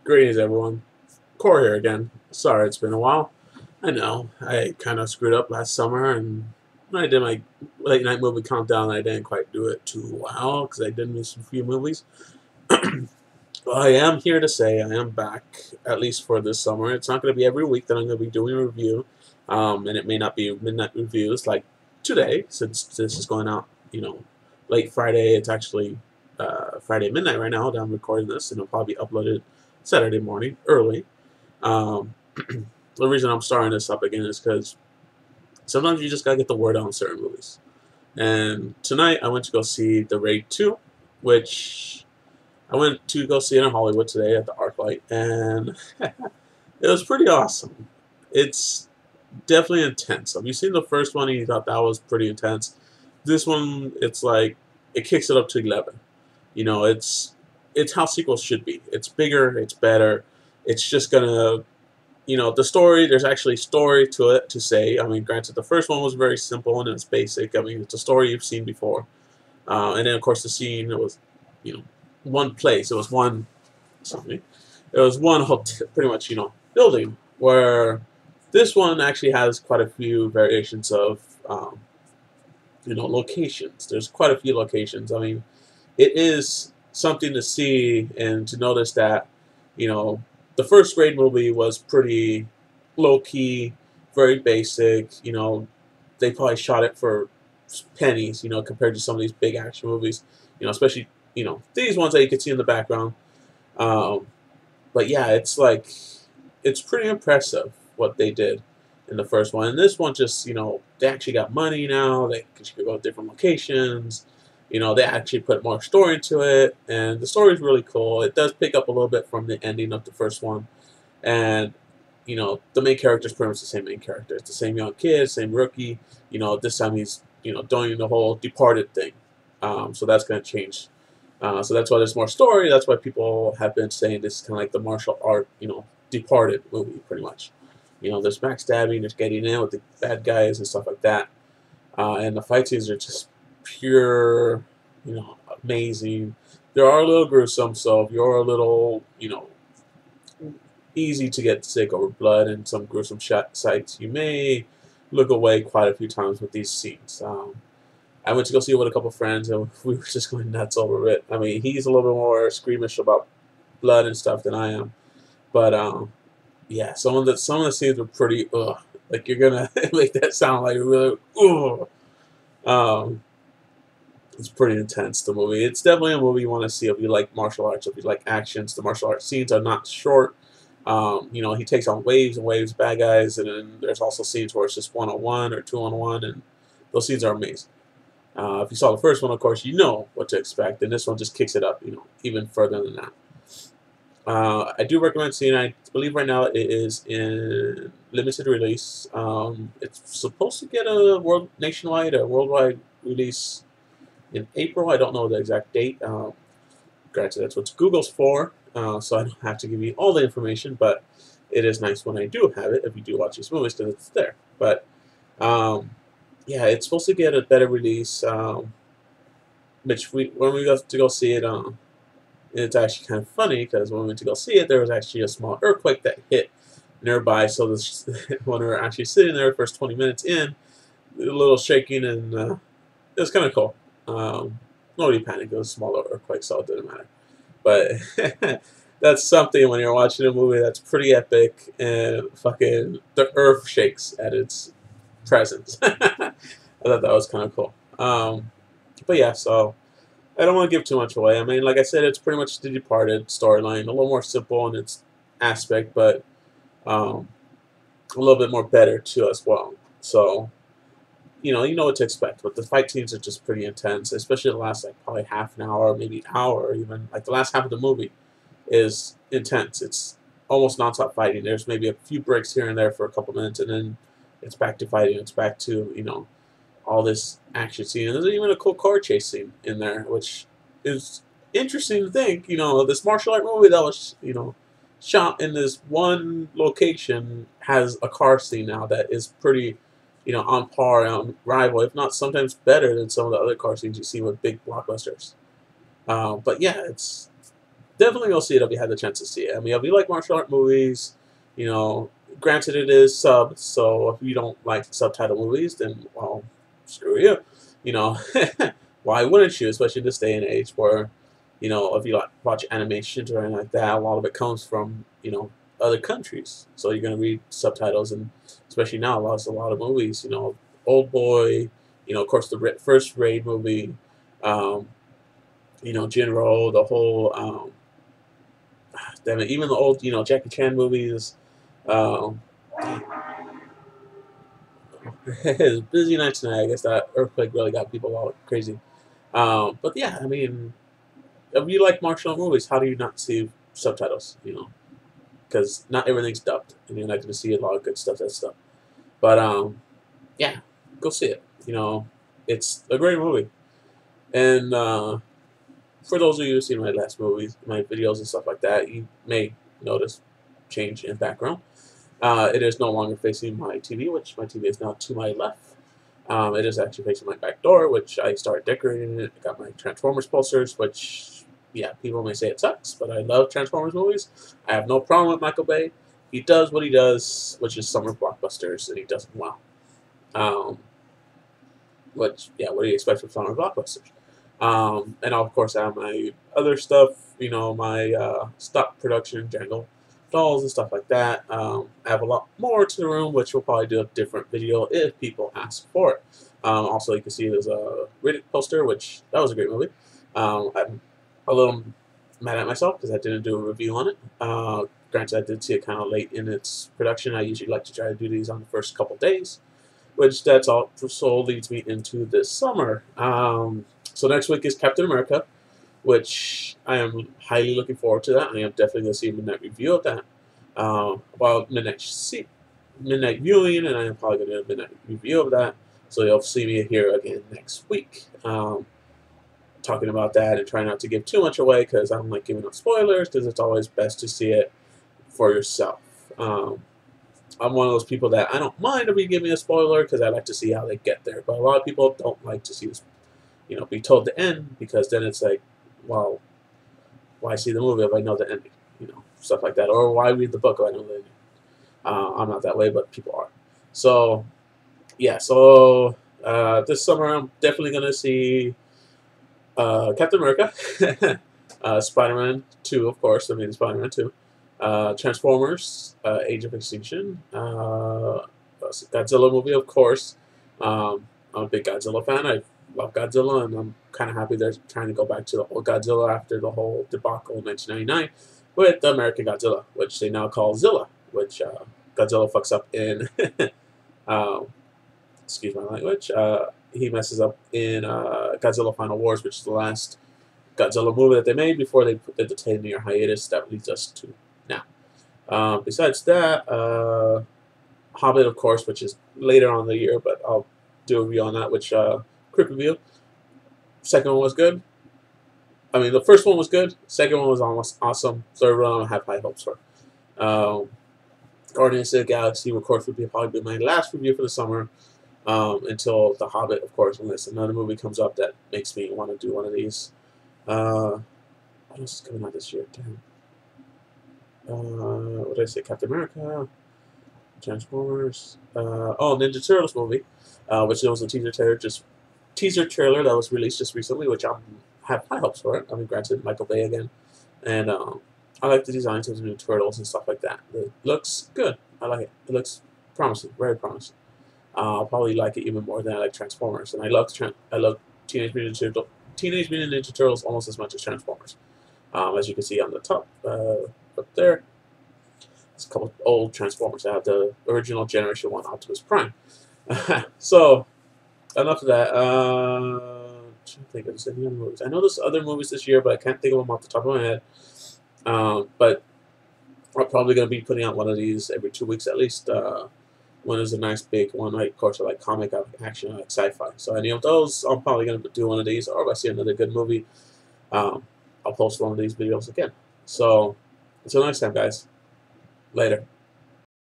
Greetings, everyone. Core here again. Sorry, it's been a while. I know I kind of screwed up last summer, and when I did my late night movie countdown, I didn't quite do it too well because I did miss a few movies. Well, I am here to say I am back, at least for this summer. It's not going to be every week that I'm going to be doing a review, and it may not be midnight reviews like today, since this is going out, late Friday. It's actually Friday midnight right now that I'm recording this, and it'll probably be uploaded Saturday morning early. Um, the reason I'm starting this up again is because sometimes you just gotta get the word out on certain movies. And tonight I went to go see The Raid 2, which I went to go see it in Hollywood today at the ArcLight, and it was pretty awesome. It's definitely intense. Have you seen the first one and you thought that was pretty intense? This one, it's like it kicks it up to 11. It's how sequels should be. It's bigger, it's better. It's just gonna, the story. There's actually story to it to say. I mean, granted, the first one was very simple and it's basic. I mean, it's a story you've seen before, and then of course the scene. It was, you know, one place. It was one. Sorry, it was one hotel, pretty much, building. Where this one actually has quite a few variations of, locations. There's quite a few locations. I mean, it is something to see and to notice that, you know, the first Raid movie was pretty low key, very basic. They probably shot it for pennies, compared to some of these big action movies, especially, these ones that you can see in the background. Um, but yeah, it's pretty impressive what they did in the first one. And this one just, they actually got money now. They can go to different locations. They actually put more story into it, and the story is really cool. It does pick up a little bit from the ending of the first one, and the main character is pretty much the same main character. It's the same young kid, same rookie. This time he's doing the whole departed thing. So that's going to change. So that's why there's more story. That's why people have been saying this is kind of like the martial art, departed movie, pretty much. There's backstabbing, there's getting in with the bad guys and stuff like that. And the fight scenes are just pure, amazing. They are a little gruesome, so if you're a little, easy to get sick over blood and some gruesome sights, you may look away quite a few times with these scenes. I went to go see it with a couple friends, and we were just going nuts over it. I mean, he's a little bit more squeamish about blood and stuff than I am, but yeah, some of the scenes were pretty ugh. Like you're gonna make that sound like really ugh. Um, it's pretty intense, the movie. It's definitely a movie you want to see if you like martial arts, if you like actions. The martial arts scenes are not short. He takes on waves and waves of bad guys, and then there's also scenes where it's just one-on-one or two-on-one, and those scenes are amazing. If you saw the first one, of course, you know what to expect, and this one just kicks it up, even further than that. I do recommend seeing it. I believe right now it is in limited release. It's supposed to get a worldwide release in April. I don't know the exact date. Granted, that's what Google's for, so I don't have to give you all the information, but it is nice when I do have it, if you do watch these movies, because it's there. But, yeah, it's supposed to get a better release, which when we got to go see it, it's actually kind of funny, because when we went to go see it, there was actually a small earthquake that hit nearby, so when we were actually sitting there, the first 20 minutes in, a little shaking, and it was kind of cool. Nobody panicked. It was a small earthquake, so it didn't matter. But that's something when you're watching a movie that's pretty epic and fucking the earth shakes at its presence. I thought that was kind of cool. But yeah, so I don't want to give too much away. I mean, like I said, it's pretty much the Departed storyline, a little more simple in its aspect, but a little bit more better too as well. So you know what to expect. But the fight scenes are just pretty intense, especially the last like probably half an hour, maybe an hour, or even like the last half of the movie is intense. It's almost nonstop fighting. There's maybe a few breaks here and there for a couple minutes, and then it's back to fighting. It's back to all this action scene. And there's even a cool car chase scene in there, which is interesting to think. This martial art movie that was shot in this one location has a car scene now that is pretty on par, on rival, if not sometimes better than some of the other car scenes you see with big blockbusters. But yeah, definitely go see it if you had the chance to see it. I mean, if you like martial art movies, you know, granted it is subbed, so if you don't like subtitle movies, then well, screw you. You know, why wouldn't you? Especially in this day and age where, you know, if you like watch animations or anything like that, a lot of it comes from, you know, other countries. So you're gonna read subtitles, and especially now, a lot of movies. You know, Old Boy. You know, of course, the first Raid movie. Um, you know, Jinro, the whole damn it, even the old, you know, Jackie Chan movies. Um, it's a busy night tonight. I guess that earthquake really got people all crazy. But yeah, I mean, if you like martial art movies, how do you not see subtitles? You know, because not everything's dubbed, and you're not going to see a lot of good stuff that's dubbed. But yeah, go see it. You know, it's a great movie. And for those of you who've seen my last movies, my videos and stuff like that, you may notice change in background. It is no longer facing my TV, which my TV is now to my left. It is actually facing my back door, which I started decorating it. I got my Transformers posters, which, yeah, people may say it sucks, but I love Transformers movies. I have no problem with Michael Bay. He does what he does, which is summer blockbusters, and he does them well. Um, which, yeah, what do you expect from summer blockbusters? And of course, I have my other stuff, you know, my stock production, Django dolls and stuff like that. I have a lot more to the room, which we'll probably do a different video if people ask for it. Also, you can see there's a Riddick poster, which that was a great movie. I'm a little mad at myself because I didn't do a review on it. Granted, I did see it kind of late in its production. I usually like to try to do these on the first couple days, which that's all. So leads me into this summer. So next week is Captain America, which I am highly looking forward to that. I am definitely going to see a midnight review of that. Well, midnight viewing, and I am probably going to do a midnight review of that. So you'll see me here again next week, talking about that and trying not to give too much away because I don't like giving up spoilers because it's always best to see it for yourself. I'm one of those people that I don't mind if you give me a spoiler because I like to see how they get there. But a lot of people don't like to see this, you know, be told the end because then it's like, well, why see the movie if I know the ending? You know, stuff like that. Or why read the book if I know the ending? I'm not that way, but people are. So, yeah. So this summer I'm definitely gonna see Captain America, Spider-Man 2, of course. I mean, Spider-Man 2. Transformers, Age of Extinction, Godzilla movie, of course. I'm a big Godzilla fan. I love Godzilla, and I'm kind of happy they're trying to go back to the old Godzilla after the whole debacle in 1999 with the American Godzilla, which they now call Zilla, which Godzilla fucks up in, excuse my language, he messes up in Godzilla Final Wars, which is the last Godzilla movie that they made before they put the 10-year hiatus that leads us to now. Besides that, Hobbit, of course, which is later on in the year, but I'll do a review on that, which, quick review. Second one was good. I mean, the first one was good. Second one was almost awesome. Third one, I have high hopes for. Guardians of the Galaxy, of course, would probably be my last review for the summer. Until The Hobbit, of course, unless another movie comes up that makes me want to do one of these. What else is coming out this year? Damn. What did I say? Captain America, Transformers. Oh, Ninja Turtles movie, which there was a teaser trailer that was released just recently, which I have high hopes for it. I mean, granted, Michael Bay again, and I like the designs of the new Turtles and stuff like that. It looks good. I like it. It looks promising, very promising. I'll probably like it even more than I like Transformers, and I love Teenage Mutant Ninja Turtles almost as much as Transformers. As you can see on the top up there, there's a couple old Transformers. I have the original Generation 1 Optimus Prime. So, enough of that. I'm trying to think of any other movies. I know there's other movies this year, but I can't think of them off the top of my head. But I'm probably going to be putting out one of these every 2 weeks at least. One is a nice big one, like, of course, I like comic, I like action, I like sci-fi. So any of those, I'm probably going to do one of these. Or if I see another good movie, I'll post one of these videos again. So until next time, guys. Later.